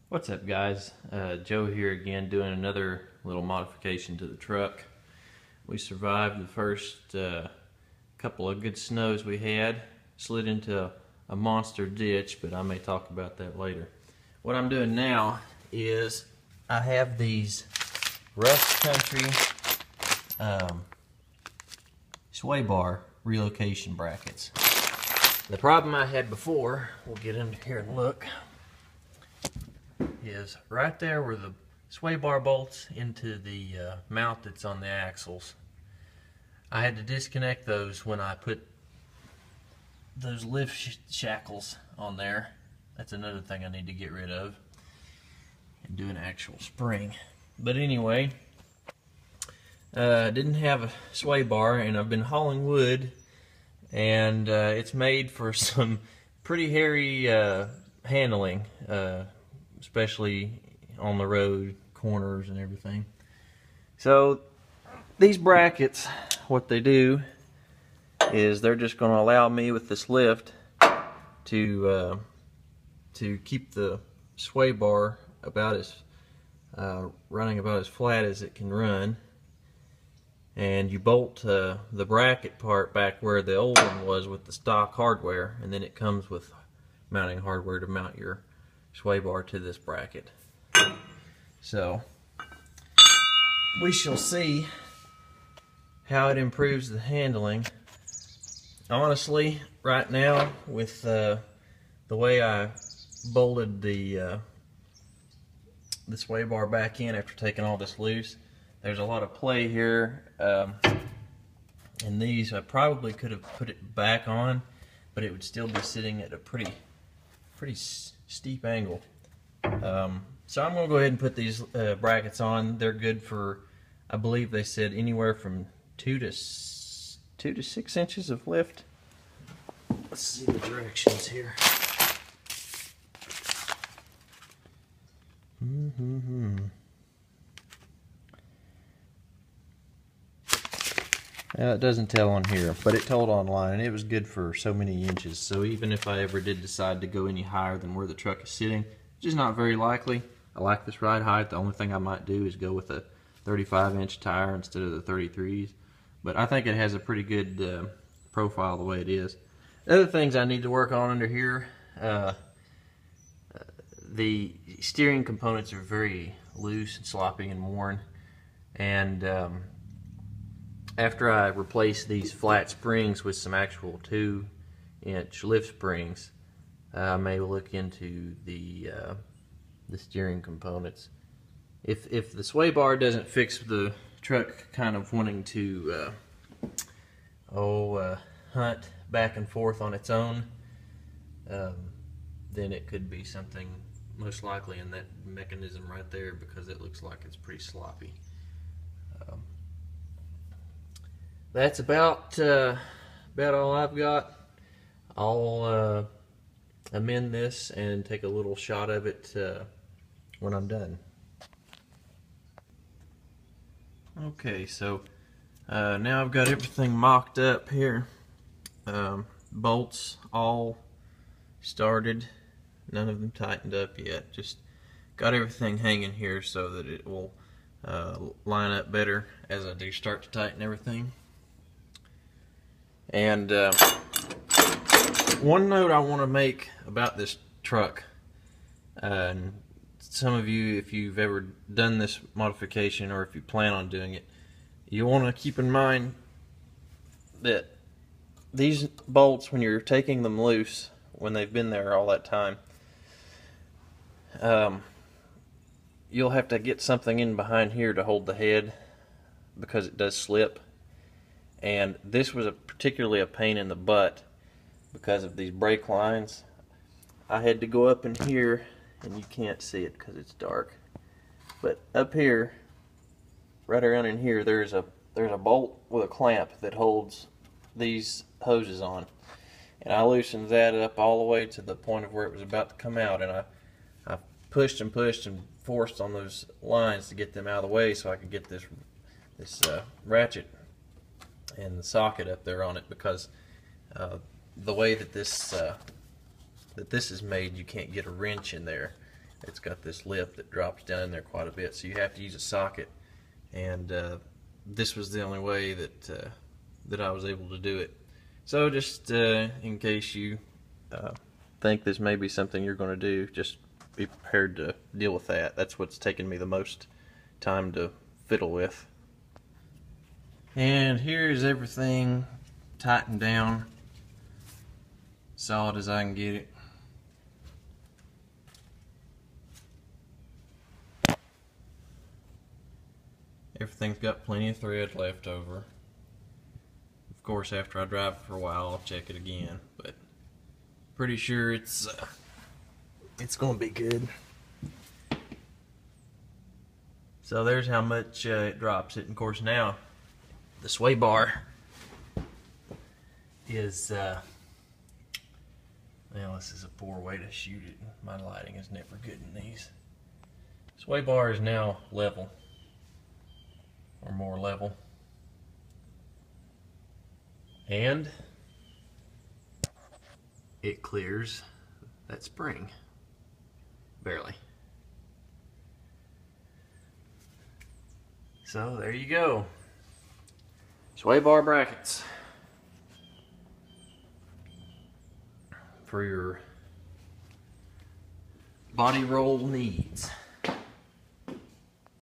What's up, guys? Joe here again, doing another little modification to the truck. We survived the first couple of good snows we had, slid into a monster ditch, but I may talk about that later. What I'm doing now is I have these Rough Country sway bar relocation brackets. The problem I had before, we'll get into here and look, is right there where the sway bar bolts into the mount that's on the axles. I had to disconnect those when I put those lift shackles on there. That's another thing I need to get rid of and do an actual spring. But anyway, I didn't have a sway bar, and I've been hauling wood, and it's made for some pretty hairy handling, especially on the road, corners and everything. So these brackets, what they do is they're just going to allow me with this lift to keep the sway bar about as running about as flat as it can run. And you bolt the bracket part back where the old one was with the stock hardware, and then it comes with mounting hardware to mount your sway bar to this bracket. So we shall see how it improves the handling. Honestly, right now, with the way I bolted the sway bar back in after taking all this loose, there's a lot of play here, and these I probably could have put it back on, but it would still be sitting at a pretty steep angle. So I'm going to go ahead and put these brackets on. They're good for, I believe they said, anywhere from 2 to 6 inches of lift. Let's see the directions here. It doesn't tell on here, but it told online, and it was good for so many inches. So even if I ever did decide to go any higher than where the truck is sitting, which is not very likely, I like this ride height. The only thing I might do is go with a 35-inch tire instead of the 33s. But I think it has a pretty good profile the way it is. The other things I need to work on under here, the steering components are very loose and sloppy and worn. And after I replace these flat springs with some actual 2-inch lift springs, I may look into the steering components. If the sway bar doesn't fix the truck kind of wanting to hunt back and forth on its own, then it could be something most likely in that mechanism right there, because it looks like it's pretty sloppy. That's about all I've got. I'll amend this and take a little shot of it when I'm done. Okay, so now I've got everything mocked up here. Bolts all started, none of them tightened up yet. Just got everything hanging here so that it will line up better as I do start to tighten everything. And one note I want to make about this truck, and some of you, if you've ever done this modification or if you plan on doing it, you want to keep in mind that these bolts, when you're taking them loose, when they've been there all that time, you'll have to get something in behind here to hold the head, because it does slip. And this was particularly a pain in the butt because of these brake lines. I had to go up in here, and you can't see it because it's dark, but up here, right around in here, there's a bolt with a clamp that holds these hoses on, and I loosened that up all the way to the point of where it was about to come out, and I pushed and forced on those lines to get them out of the way so I could get this ratchet and the socket up there on it, because the way that this is made, you can't get a wrench in there. it's got this lip that drops down in there quite a bit, so you have to use a socket, and this was the only way that that I was able to do it. So just in case you think this may be something you're going to do, just be prepared to deal with that. That's what's taken me the most time to fiddle with. And here's everything tightened down, solid as I can get it. Everything's got plenty of thread left over. Of course, after I drive it for a while, I'll check it again, but pretty sure it's going to be good. So there's how much it drops it. And of course, now the sway bar is well, this is a poor way to shoot it. My lighting is never good in these. Sway bar is now level, or more level, and it clears that spring barely. So there you go, sway bar brackets for your body roll needs.